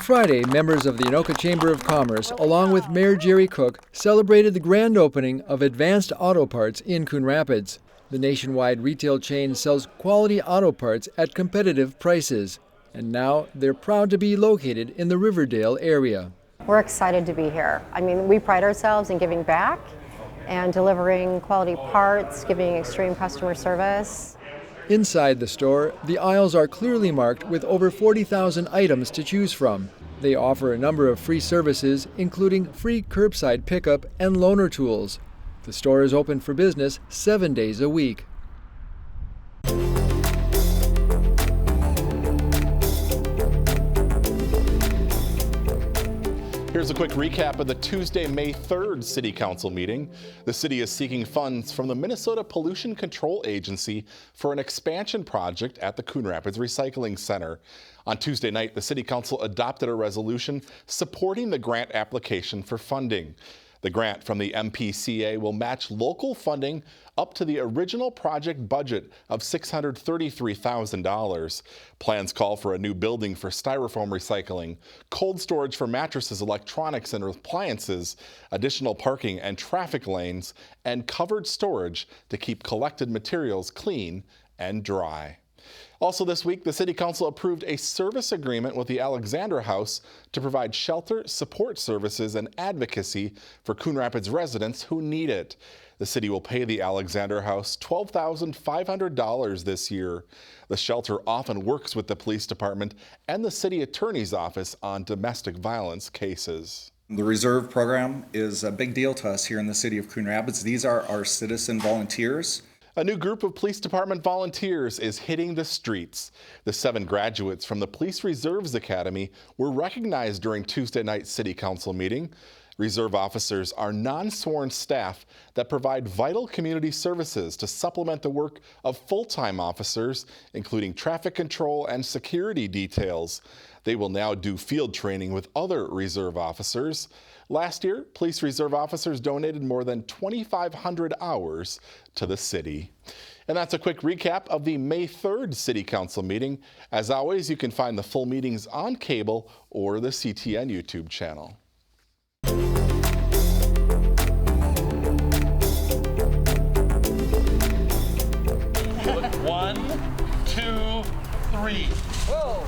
Friday, members of the Anoka Chamber of Commerce, along with Mayor Jerry Cook, celebrated the grand opening of Advanced Auto Parts in Coon Rapids. The nationwide retail chain sells quality auto parts at competitive prices, and now they're proud to be located in the Riverdale area. We're excited to be here. I mean, we pride ourselves in giving back and delivering quality parts, giving extreme customer service. Inside the store, the aisles are clearly marked with over 40,000 items to choose from. They offer a number of free services, including free curbside pickup and loaner tools. The store is open for business 7 days a week. Here's a quick recap of the Tuesday, May 3rd City Council meeting. The city is seeking funds from the Minnesota Pollution Control Agency for an expansion project at the Coon Rapids Recycling Center. On Tuesday night, the City Council adopted a resolution supporting the grant application for funding. The grant from the MPCA will match local funding up to the original project budget of $633,000. Plans call for a new building for styrofoam recycling, cold storage for mattresses, electronics, and appliances, additional parking and traffic lanes, and covered storage to keep collected materials clean and dry. Also this week, the City Council approved a service agreement with the Alexander House to provide shelter, support services, and advocacy for Coon Rapids residents who need it. The city will pay the Alexander House $12,500 this year. The shelter often works with the police department and the city attorney's office on domestic violence cases. The Reserve program is a big deal to us here in the city of Coon Rapids. These are our citizen volunteers. A new group of police department volunteers is hitting the streets. The 7 graduates from the Police Reserves Academy were recognized during Tuesday night's City Council meeting. Reserve officers are non-sworn staff that provide vital community services to supplement the work of full-time officers, including traffic control and security details. They will now do field training with other reserve officers. Last year, police reserve officers donated more than 2,500 hours to the city. And that's a quick recap of the May 3rd City Council meeting. As always, you can find the full meetings on cable or the CTN YouTube channel. 1, 2, 3. Whoa.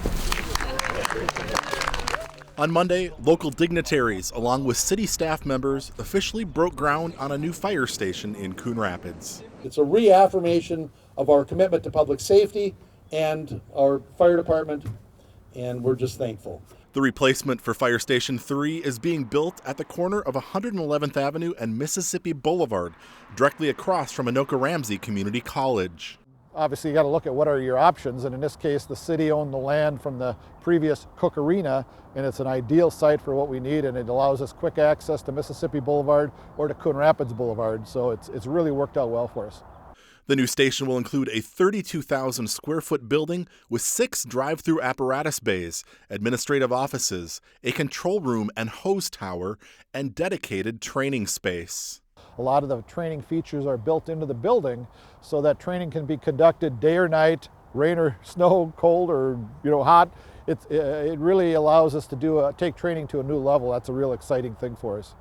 On Monday, local dignitaries, along with city staff members, officially broke ground on a new fire station in Coon Rapids. It's a reaffirmation of our commitment to public safety and our fire department, and we're just thankful. The replacement for Fire Station 3 is being built at the corner of 111th Avenue and Mississippi Boulevard, directly across from Anoka Ramsey Community College. Obviously, you got to look at what are your options, and in this case, the city owned the land from the previous Cook Arena, and it's an ideal site for what we need, and it allows us quick access to Mississippi Boulevard or to Coon Rapids Boulevard, so it's really worked out well for us. The new station will include a 32,000 square foot building with 6 drive-through apparatus bays, administrative offices, a control room and hose tower, and dedicated training space. A lot of the training features are built into the building so that training can be conducted day or night, rain or snow, cold or hot. It really allows us to take training to a new level. That's a real exciting thing for us.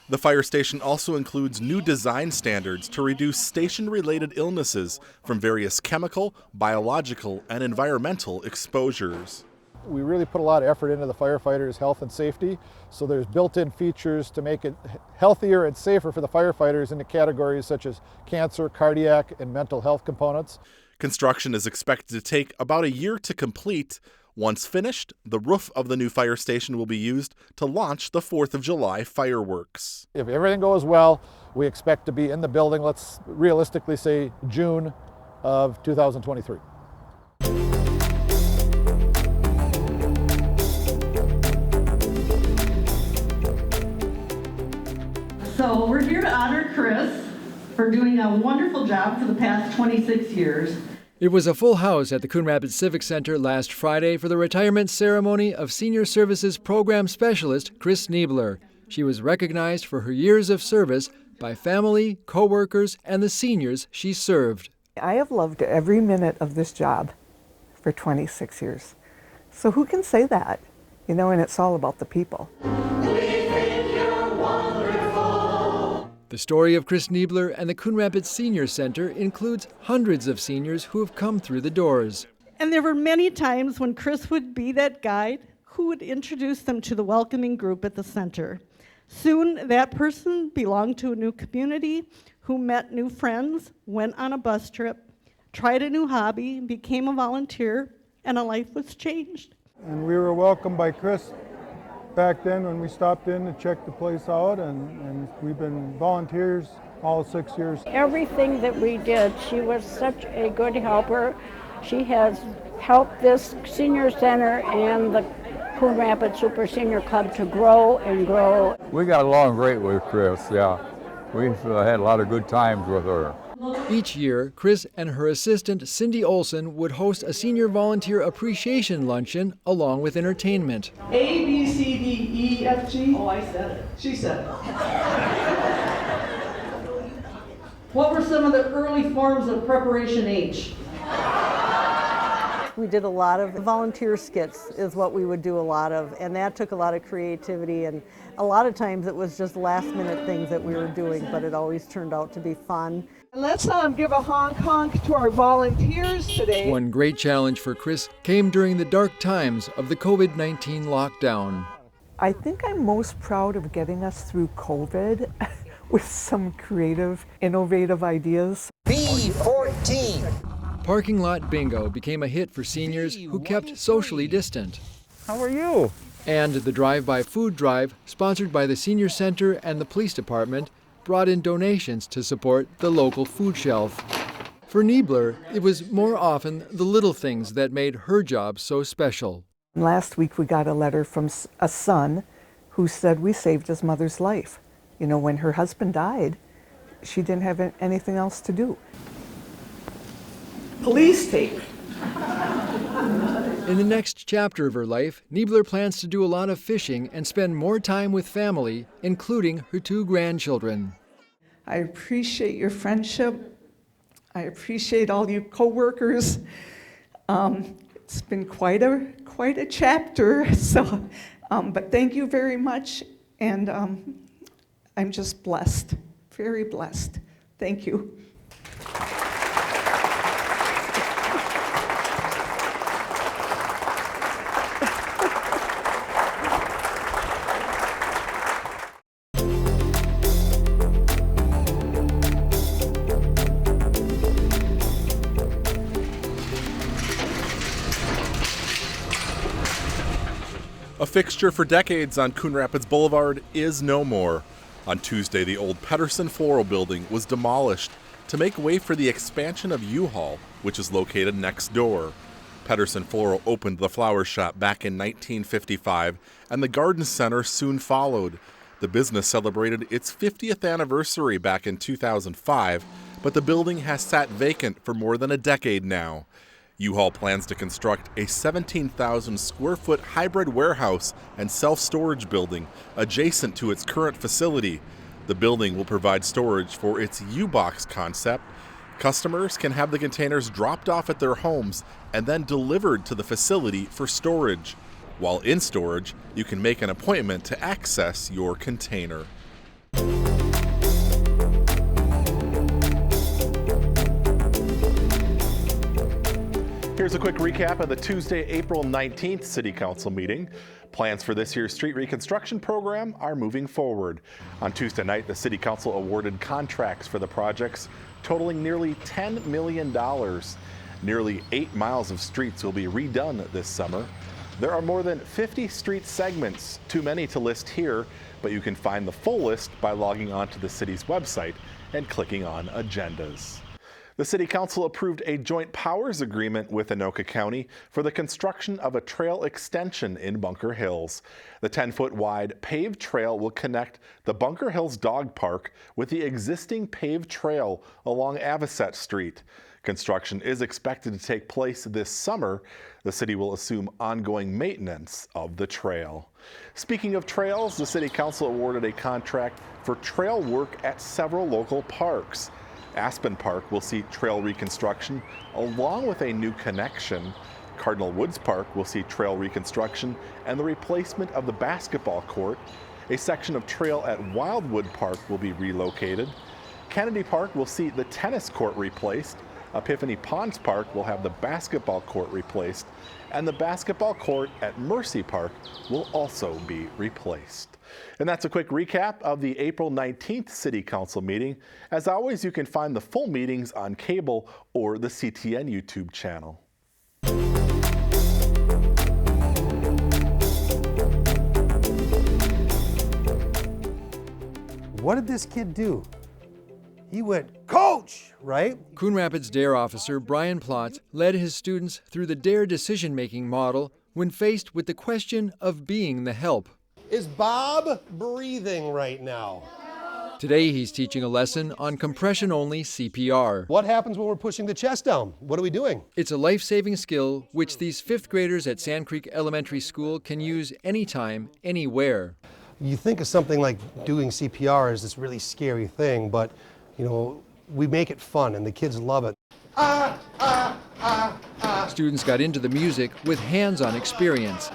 The fire station also includes new design standards to reduce station-related illnesses from various chemical, biological, and environmental exposures. We really put a lot of effort into the firefighters' health and safety, so there's built-in features to make it healthier and safer for the firefighters in the categories such as cancer, cardiac, and mental health components. Construction is expected to take about a year to complete. Once finished, the roof of the new fire station will be used to launch the 4th of July fireworks. If everything goes well, we expect to be in the building, let's realistically say June of 2023. So we're here to honor Chris for doing a wonderful job for the past 26 years. It was a full house at the Coon Rapids Civic Center last Friday for the retirement ceremony of Senior Services Program Specialist Chris Niebler. She was recognized for her years of service by family, co-workers, and the seniors she served. I have loved every minute of this job for 26 years. So who can say that? you know, and it's all about the people. The story of Chris Niebler and the Coon Rapids Senior Center includes hundreds of seniors who have come through the doors. And there were many times when Chris would be that guide who would introduce them to the welcoming group at the center. Soon, that person belonged to a new community, who met new friends, went on a bus trip, tried a new hobby, became a volunteer, and a life was changed. And we were welcomed by Chris back then when we stopped in to check the place out, and we've been volunteers all 6 years. Everything that we did, she was such a good helper. She has helped this senior center and the Coon Rapids Super Senior Club to grow and grow. We got along great with Chris, yeah. We've had a lot of good times with her. Each year, Chris and her assistant, Cindy Olson, would host a senior volunteer appreciation luncheon along with entertainment. A, B, C, D, E, F, G. Oh, I said it. She said it. What were some of the early forms of preparation H? We did a lot of volunteer skits is what we would do a lot of, and that took a lot of creativity, and a lot of times it was just last minute things that we were doing, but it always turned out to be fun. Let's give a honk honk to our volunteers today. One great challenge for Chris came during the dark times of the COVID-19 lockdown. I think I'm most proud of getting us through COVID with some creative, innovative ideas. B14. Parking lot bingo became a hit for seniors who kept socially distant. How are you? And the drive-by food drive, sponsored by the Senior Center and the Police Department, brought in donations to support the local food shelf. For Niebler, it was more often the little things that made her job so special. Last week we got a letter from a son who said we saved his mother's life. You know, when her husband died, she didn't have anything else to do. Police tape. In the next chapter of her life, Niebler plans to do a lot of fishing and spend more time with family, including her 2 grandchildren. I appreciate your friendship. I appreciate all you coworkers. It's been quite a chapter. So, but thank you very much, and I'm just blessed, very blessed. Thank you. A fixture for decades on Coon Rapids Boulevard is no more. On Tuesday, the old Pedersen Floral Building was demolished to make way for the expansion of U-Haul, which is located next door. Pedersen Floral opened the flower shop back in 1955, and the garden center soon followed. The business celebrated its 50th anniversary back in 2005, but the building has sat vacant for more than a decade now. U-Haul plans to construct a 17,000 square foot hybrid warehouse and self-storage building adjacent to its current facility. The building will provide storage for its U-Box concept. Customers can have the containers dropped off at their homes and then delivered to the facility for storage. While in storage, you can make an appointment to access your container. Here's a quick recap of the Tuesday, April 19th City Council meeting. Plans for this year's street reconstruction program are moving forward. On Tuesday night, the City Council awarded contracts for the projects totaling nearly $10 million. Nearly 8 miles of streets will be redone this summer. There are more than 50 street segments, too many to list here, but you can find the full list by logging onto the city's website and clicking on agendas. The City Council approved a joint powers agreement with Anoka County for the construction of a trail extension in Bunker Hills. The 10-foot wide paved trail will connect the Bunker Hills Dog Park with the existing paved trail along Avocet Street. Construction is expected to take place this summer. The city will assume ongoing maintenance of the trail. Speaking of trails, the City Council awarded a contract for trail work at several local parks. Aspen Park will see trail reconstruction along with a new connection. Cardinal Woods Park will see trail reconstruction and the replacement of the basketball court. A section of trail at Wildwood Park will be relocated. Kennedy Park will see the tennis court replaced. Epiphany Ponds Park will have the basketball court replaced. And the basketball court at Mercy Park will also be replaced. And that's a quick recap of the April 19th City Council meeting. As always, you can find the full meetings on cable or the CTN YouTube channel. What did this kid do? He went, "Coach!" right? Coon Rapids DARE officer Brian Plotz led his students through the DARE decision-making model when faced with the question of being the help. Is Bob breathing right now? Today he's teaching a lesson on compression-only CPR. What happens when we're pushing the chest down? What are we doing? It's a life-saving skill which these 5th graders at Sand Creek Elementary School can use anytime, anywhere. You think of something like doing CPR as this really scary thing, but you know, we make it fun and the kids love it. Students got into the music with hands-on experience.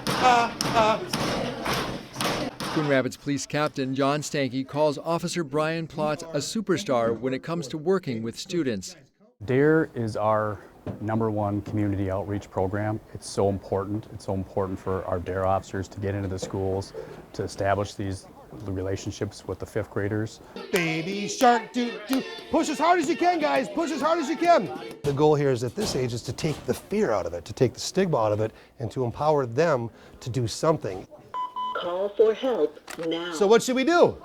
Coon Rapids Police Captain John Stanky calls Officer Brian Plotz a superstar when it comes to working with students. DARE is our #1 community outreach program. It's so important. It's so important for our DARE officers to get into the schools, to establish these relationships with the 5th graders. Baby shark, do. Push as hard as you can, guys. Push as hard as you can. The goal here is at this age is to take the fear out of it, to take the stigma out of it, and to empower them to do something. Call for help now. So what should we do?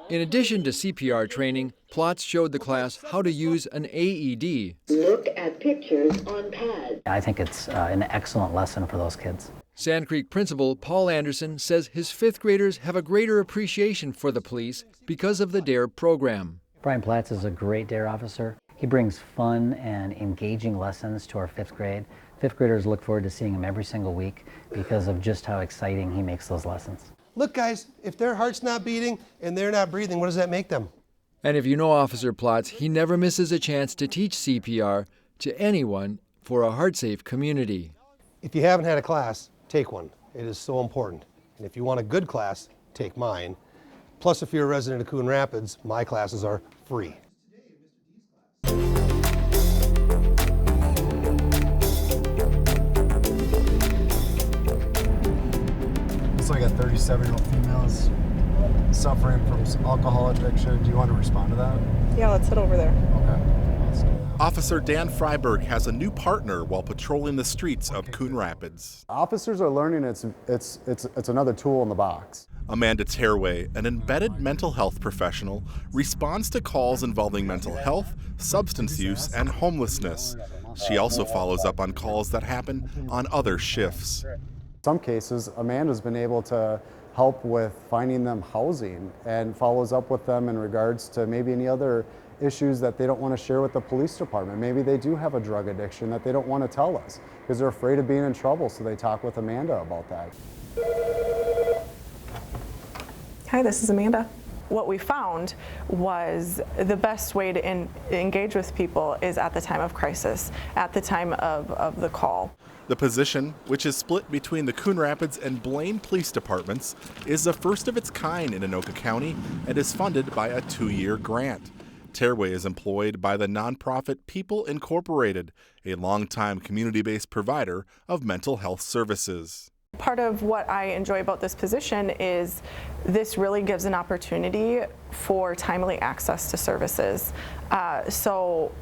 In addition to CPR training, Plotz showed the class how to use an AED. Look at pictures on pad. I think it's an excellent lesson for those kids. Sand Creek principal Paul Anderson says his 5th graders have a greater appreciation for the police because of the DARE program. Brian Plotz is a great DARE officer. He brings fun and engaging lessons to our 5th grade. 5th graders look forward to seeing him every single week because of just how exciting he makes those lessons. Look, guys, if their heart's not beating and they're not breathing, what does that make them? And if you know Officer Plotz, he never misses a chance to teach CPR to anyone for a heart-safe community. If you haven't had a class, take one. It is so important. And if you want a good class, take mine. Plus, if you're a resident of Coon Rapids, my classes are free. It's like a 37-year-old female is suffering from alcohol addiction. Do you want to respond to that? Yeah, let's head over there. Okay. Officer Dan Freiberg has a new partner while patrolling the streets of Coon Rapids. Officers are learning it's another tool in the box. Amanda Terway, an embedded mental health professional, responds to calls involving mental health, substance use, and homelessness. She also follows up on calls that happen on other shifts. In some cases, Amanda's been able to help with finding them housing and follows up with them in regards to maybe any other issues that they don't want to share with the police department. Maybe they do have a drug addiction that they don't want to tell us because they're afraid of being in trouble, so they talk with Amanda about that. Hi, this is Amanda. What we found was the best way to engage with people is at the time of crisis, at the time of the call. The position, which is split between the Coon Rapids and Blaine police departments, is the first of its kind in Anoka County and is funded by a 2-year grant. Terway is employed by the nonprofit People Incorporated, a longtime community-based provider of mental health services. Part of what I enjoy about this position is this really gives an opportunity for timely access to services. So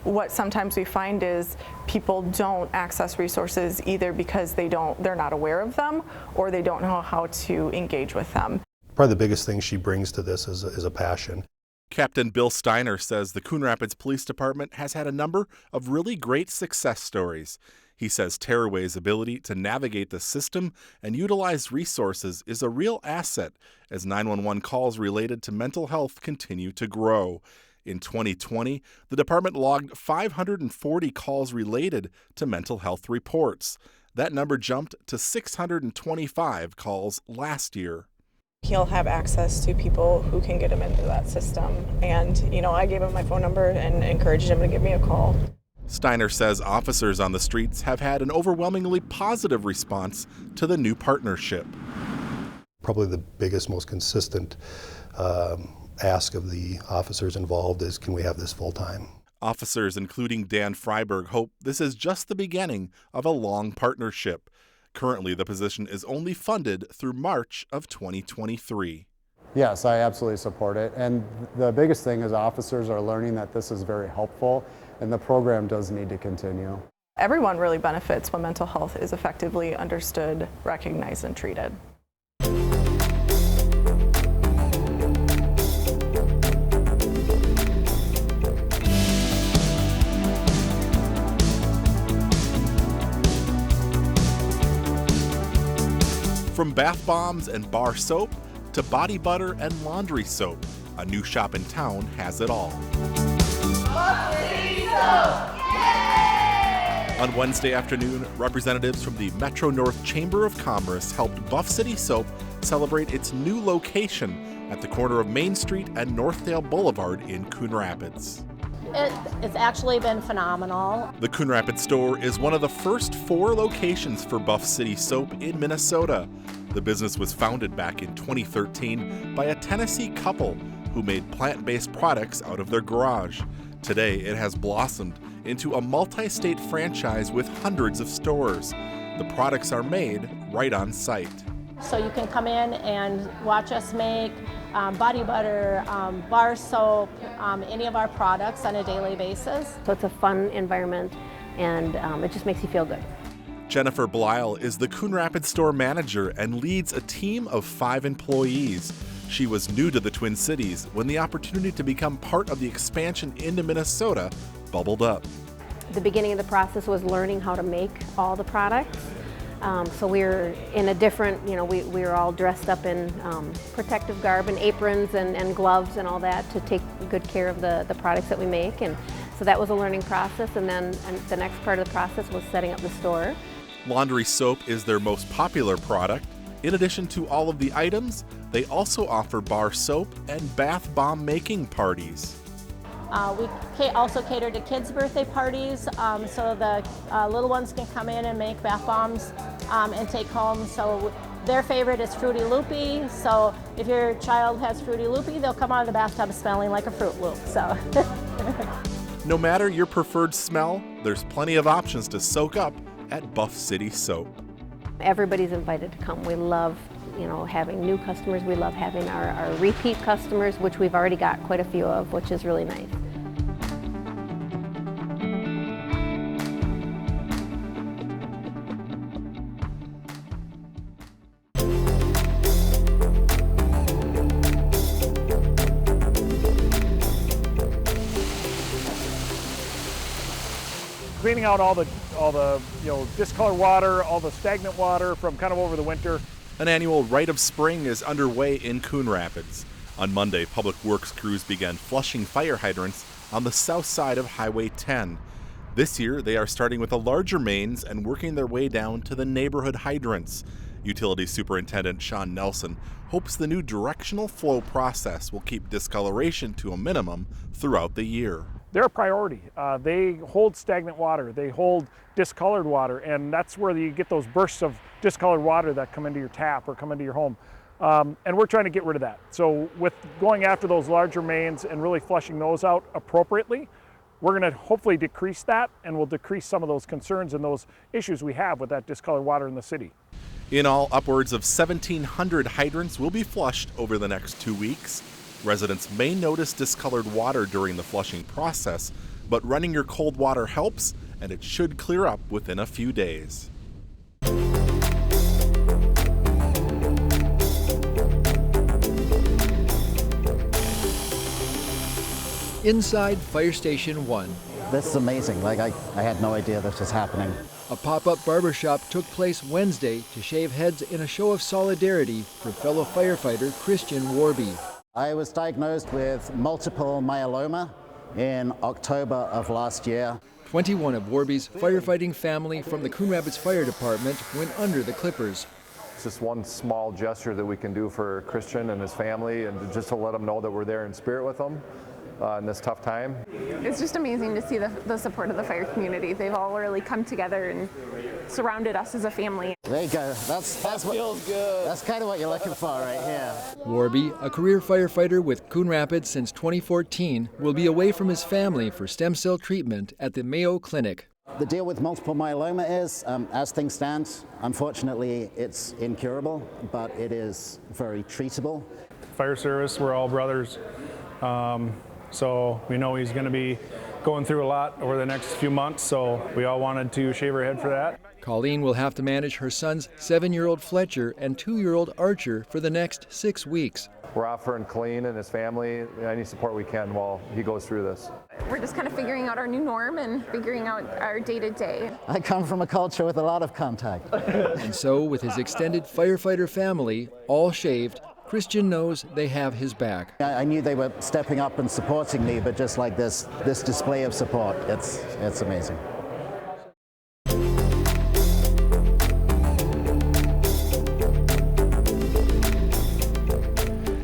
what sometimes we find is people don't access resources either because they're not aware of them or they don't know how to engage with them. Probably the biggest thing she brings to this is a passion. Captain Bill Steiner says the Coon Rapids Police Department has had a number of really great success stories. He says Terraway's ability to navigate the system and utilize resources is a real asset as 911 calls related to mental health continue to grow. In 2020, the department logged 540 calls related to mental health reports. That number jumped to 625 calls last year. He'll have access to people who can get him into that system. And, I gave him my phone number and encouraged him to give me a call. Steiner says officers on the streets have had an overwhelmingly positive response to the new partnership. Probably the biggest, most consistent ask of the officers involved is, can we have this full-time? Officers, including Dan Freiberg, hope this is just the beginning of a long partnership. Currently, the position is only funded through March of 2023. Yes, I absolutely support it. And the biggest thing is officers are learning that this is very helpful, and the program does need to continue. Everyone really benefits when mental health is effectively understood, recognized, and treated. From bath bombs and bar soap to body butter and laundry soap, a new shop in town has it all. On Wednesday afternoon, representatives from the Metro North Chamber of Commerce helped Buff City Soap celebrate its new location at the corner of Main Street and Northdale Boulevard in Coon Rapids. It's actually been phenomenal. The Coon Rapids store is one of the first 4 locations for Buff City Soap in Minnesota. The business was founded back in 2013 by a Tennessee couple who made plant-based products out of their garage. Today, it has blossomed into a multi-state franchise with hundreds of stores. The products are made right on site. So you can come in and watch us make body butter, bar soap, any of our products on a daily basis. So it's a fun environment, and it just makes you feel good. Jennifer Blyle is the Coon Rapids store manager and leads a team of 5 employees. She was new to the Twin Cities when the opportunity to become part of the expansion into Minnesota bubbled up. The beginning of the process was learning how to make all the products. So we were in a different, we were all dressed up in protective garb and aprons and gloves and all that to take good care of the products that we make. And so that was a learning process. And then the next part of the process was setting up the store. Laundry soap is their most popular product. In addition to all of the items, they also offer bar soap and bath bomb making parties. We also cater to kids' birthday parties, so the little ones can come in and make bath bombs and take home. So their favorite is Fruity Loopy. So if your child has Fruity Loopy, they'll come out of the bathtub smelling like a Fruit Loop. So. No matter your preferred smell, there's plenty of options to soak up at Buff City Soap. Everybody's invited to come. We love, having new customers. We love having our repeat customers, which we've already got quite a few of, which is really nice. Cleaning out all the discolored water, all the stagnant water from kind of over the winter. An annual Rite of Spring is underway in Coon Rapids. On Monday, Public Works crews began flushing fire hydrants on the south side of Highway 10. This year, they are starting with the larger mains and working their way down to the neighborhood hydrants. Utility Superintendent Sean Nelson hopes the new directional flow process will keep discoloration to a minimum throughout the year. They're a priority. They hold stagnant water, they hold discolored water, and that's where you get those bursts of discolored water that come into your tap or come into your home. And we're trying to get rid of that. So with going after those larger mains and really flushing those out appropriately, we're going to hopefully decrease that, and we'll decrease some of those concerns and those issues we have with that discolored water in the city. In all, upwards of 1,700 hydrants will be flushed over the next 2 weeks. Residents may notice discolored water during the flushing process, but running your cold water helps, and it should clear up within a few days. Inside Fire Station 1. This is amazing. I had no idea this was happening. A pop-up barbershop took place Wednesday to shave heads in a show of solidarity for fellow firefighter Christian Warby. I was diagnosed with multiple myeloma in October of last year. 21 of Warby's firefighting family from the Coon Rapids Fire Department went under the clippers. It's just one small gesture that we can do for Christian and his family, and just to let them know that we're there in spirit with them. in this tough time. It's just amazing to see the support of the fire community. They've all really come together and surrounded us as a family. There you go. That feels good. That's kind of what you're looking for right here. Warby, a career firefighter with Coon Rapids since 2014, will be away from his family for stem cell treatment at the Mayo Clinic. The deal with multiple myeloma is, as things stand, unfortunately it's incurable, but it is very treatable. Fire service, we're all brothers. So we know he's going to be going through a lot over the next few months, so we all wanted to shave our head for that. Colleen will have to manage her son's 7-year-old Fletcher and 2-year-old Archer for the next 6 weeks. We're offering Colleen and his family any support we can while he goes through this. We're just kind of figuring out our new norm and figuring out our day-to-day. I come from a culture with a lot of contact. And so, with his extended firefighter family, all shaved, Christian knows they have his back. I knew they were stepping up and supporting me, but just like this display of support, it's amazing.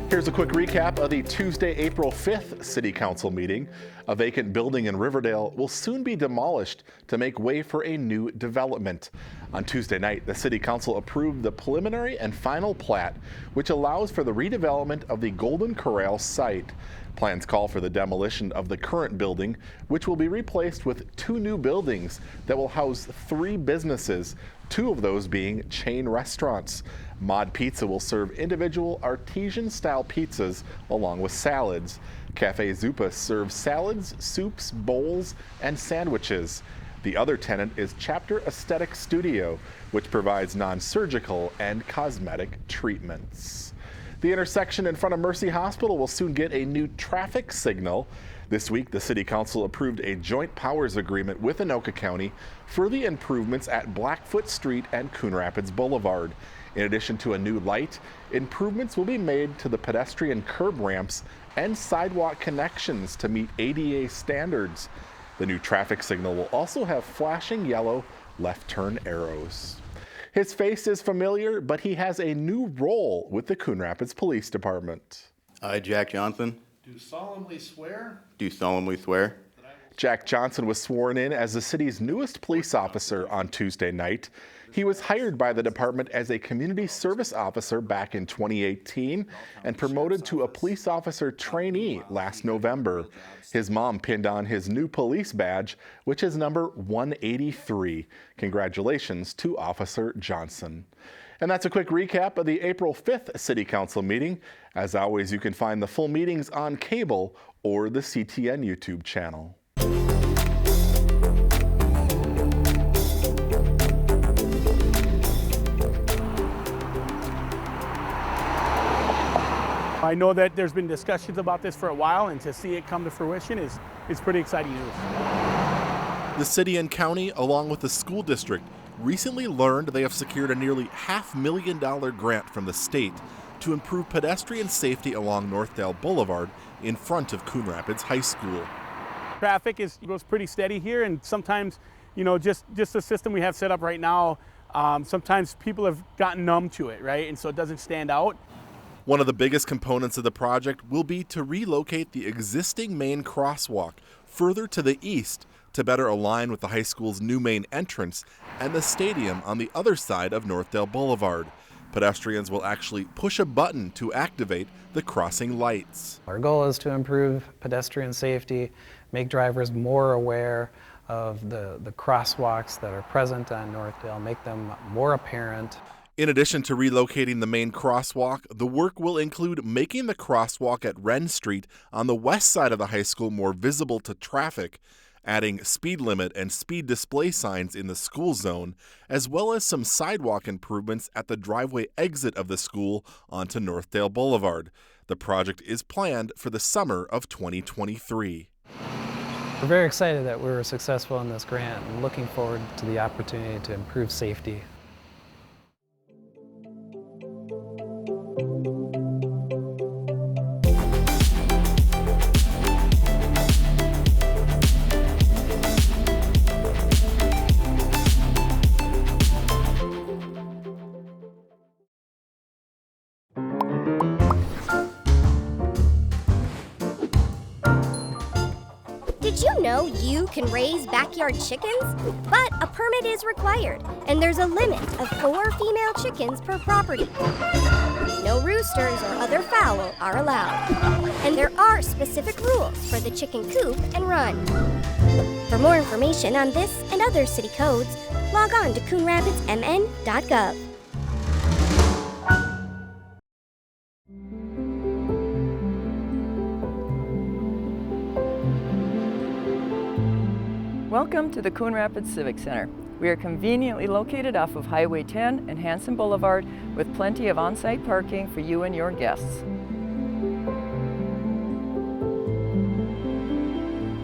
Here's a quick recap of the Tuesday, April 5th City Council meeting. A vacant building in Riverdale will soon be demolished to make way for a new development. On Tuesday night, the City Council approved the preliminary and final plat, which allows for the redevelopment of the Golden Corral site. Plans call for the demolition of the current building, which will be replaced with 2 new buildings that will house 3 businesses, 2 of those being chain restaurants. Mod Pizza will serve individual artisan-style pizzas along with salads. Cafe Zupa serves salads, soups, bowls, and sandwiches. The other tenant is Chapter Aesthetic Studio, which provides non-surgical and cosmetic treatments. The intersection in front of Mercy Hospital will soon get a new traffic signal. This week, the City Council approved a joint powers agreement with Anoka County for the improvements at Blackfoot Street and Coon Rapids Boulevard. In addition to a new light, improvements will be made to the pedestrian curb ramps and sidewalk connections to meet ADA standards. The new traffic signal will also have flashing yellow left turn arrows. His face is familiar, but he has a new role with the Coon Rapids Police Department. I, Jack Johnson, Do solemnly swear. do solemnly swear Jack Johnson was sworn in as the city's newest police officer on Tuesday night. He was hired by the department as a community service officer back in 2018 and promoted to a police officer trainee last November. His mom pinned on his new police badge, which is number 183. Congratulations to Officer Johnson. And that's a quick recap of the April 5th City Council meeting. As always, you can find the full meetings on cable or the CTN YouTube channel. I know that there's been discussions about this for a while, and to see it come to fruition is pretty exciting news. The city and county, along with the school district, recently learned they have secured a nearly $500,000 grant from the state to improve pedestrian safety along Northdale Boulevard in front of Coon Rapids High School. Traffic goes pretty steady here, and sometimes, just the system we have set up right now, sometimes people have gotten numb to it, right? And so it doesn't stand out. One of the biggest components of the project will be to relocate the existing main crosswalk further to the east to better align with the high school's new main entrance and the stadium on the other side of Northdale Boulevard. Pedestrians will actually push a button to activate the crossing lights. Our goal is to improve pedestrian safety, make drivers more aware of the crosswalks that are present on Northdale, make them more apparent. In addition to relocating the main crosswalk, the work will include making the crosswalk at Wren Street on the west side of the high school more visible to traffic, adding speed limit and speed display signs in the school zone, as well as some sidewalk improvements at the driveway exit of the school onto Northdale Boulevard. The project is planned for the summer of 2023. We're very excited that we were successful in this grant and looking forward to the opportunity to improve safety. Did you know you can raise backyard chickens? But a permit is required, and there's a limit of 4 female chickens per property. No roosters or other fowl are allowed. And there are specific rules for the chicken coop and run. For more information on this and other city codes, log on to coonrapidsmn.gov. Welcome to the Coon Rapids Civic Center. We are conveniently located off of Highway 10 and Hanson Boulevard with plenty of on-site parking for you and your guests.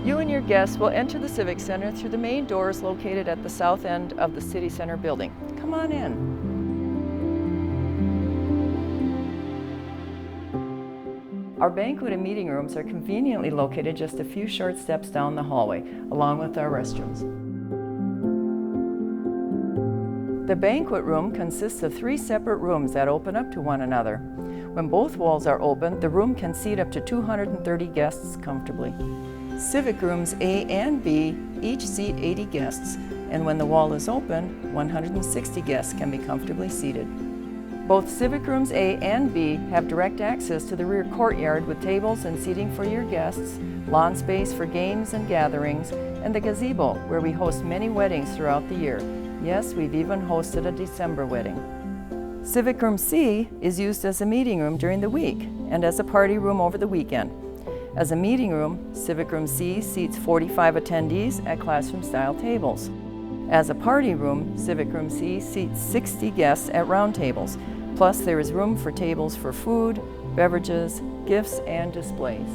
You and your guests will enter the Civic Center through the main doors located at the south end of the City Center building. Come on in. Our banquet and meeting rooms are conveniently located just a few short steps down the hallway, along with our restrooms. The banquet room consists of 3 separate rooms that open up to one another. When both walls are open, the room can seat up to 230 guests comfortably. Civic rooms A and B each seat 80 guests, and when the wall is open, 160 guests can be comfortably seated. Both Civic rooms A and B have direct access to the rear courtyard with tables and seating for your guests, lawn space for games and gatherings, and the gazebo where we host many weddings throughout the year. Yes, we've even hosted a December wedding. Civic room C is used as a meeting room during the week and as a party room over the weekend. As a meeting room, Civic room C seats 45 attendees at classroom-style tables. As a party room, Civic room C seats 60 guests at round tables. Plus, there is room for tables for food, beverages, gifts, and displays.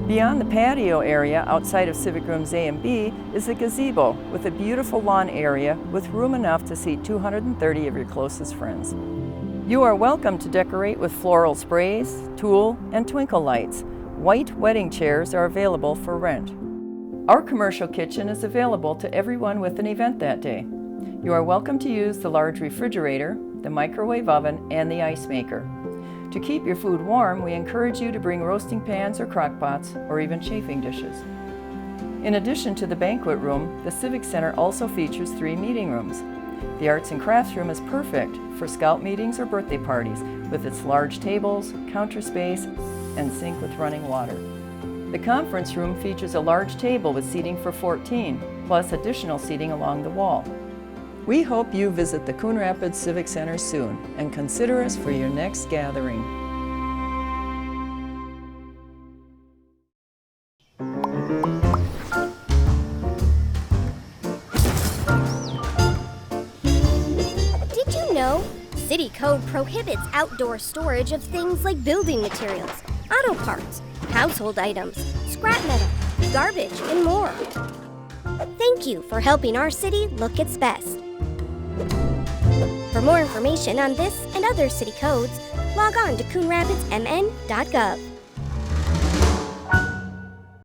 Beyond the patio area outside of Civic rooms A and B is a gazebo with a beautiful lawn area with room enough to seat 230 of your closest friends. You are welcome to decorate with floral sprays, tulle, and twinkle lights. White wedding chairs are available for rent. Our commercial kitchen is available to everyone with an event that day. You are welcome to use the large refrigerator, the microwave oven, and the ice maker. To keep your food warm, we encourage you to bring roasting pans or crock pots, or even chafing dishes. In addition to the banquet room, the Civic Center also features 3 meeting rooms. The Arts and Crafts room is perfect for scout meetings or birthday parties with its large tables, counter space, and sink with running water. The conference room features a large table with seating for 14, plus additional seating along the wall. We hope you visit the Coon Rapids Civic Center soon and consider us for your next gathering. Did you know? City Code prohibits outdoor storage of things like building materials, auto parts, household items, scrap metal, garbage, and more. Thank you for helping our city look its best. For more information on this and other city codes, log on to coonrapidsmn.gov.